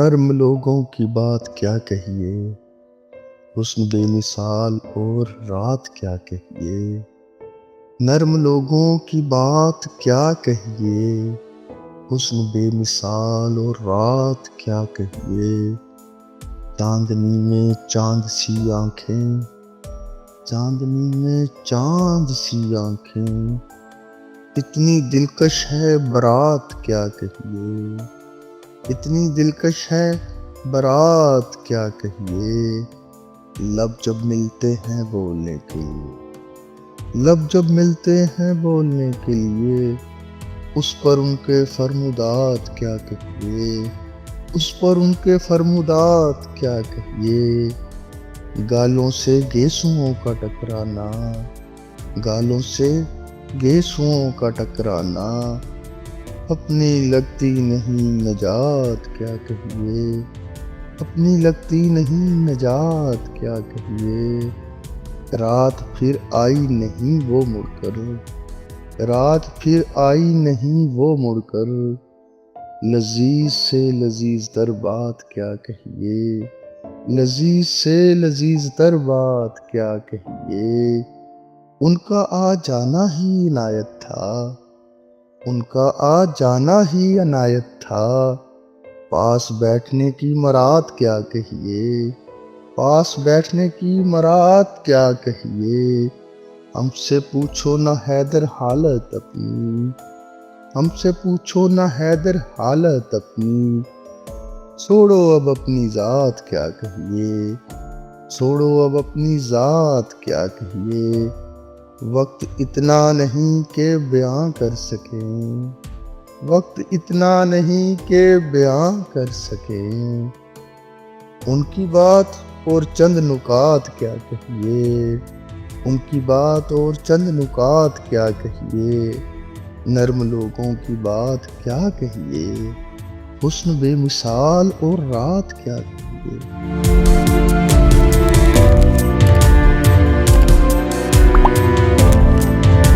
نرم لوگوں کی بات کیا کہیے، حسن بے مثال اور رات کیا کہیے۔ نرم لوگوں کی بات کیا کہیے، حسن بے مثال اور رات کیا کہیے۔ چاندنی میں چاند سی آنکھیں، چاندنی میں چاند سی آنکھیں، اتنی دلکش ہے برات کیا کہیے، اتنی دلکش ہے برات کیا کہیے۔ لب جب ملتے ہیں بولنے کے لیے، لب جب ملتے ہیں بولنے کے لیے، اس پر ان کے فرمودات کیا کہیے، اس پر ان کے فرمودات کیا کہیے۔ گالوں سے گیسوؤں کا ٹکرانا، گالوں سے گیسوؤں کا ٹکرانا، اپنی لگتی نہیں نجات کیا کہیے، اپنی لگتی نہیں نجات کیا کہیے۔ رات پھر آئی نہیں وہ مڑ کر، رات پھر آئی نہیں وہ مڑ کر، لذیذ سے لذیذ تر بات کیا کہیے، لذیذ سے لذیذ تر بات کیا کہیے۔ ان کا آ جانا ہی عنایت تھا، ان کا آ جانا ہی عنایت تھا، پاس بیٹھنے کی مراد کیا کہیے، پاس بیٹھنے کی مراد کیا کہیے۔ ہم سے پوچھو نہ حیدر حالت اپنی، ہم سے پوچھو نہ حیدر حالت اپنی، چھوڑو اب اپنی ذات کیا کہیے، چھوڑو اب اپنی ذات کیا کہیے۔ وقت اتنا نہیں کہ بیاں کر سکیں، وقت اتنا نہیں کہ بیاں کر سکیں، ان کی بات اور چند نکات کیا کہیے، ان کی بات اور چند نکات کیا کہیے۔ نرم لوگوں کی بات کیا کہیے، حسن بے مثال اور رات کیا کہیے۔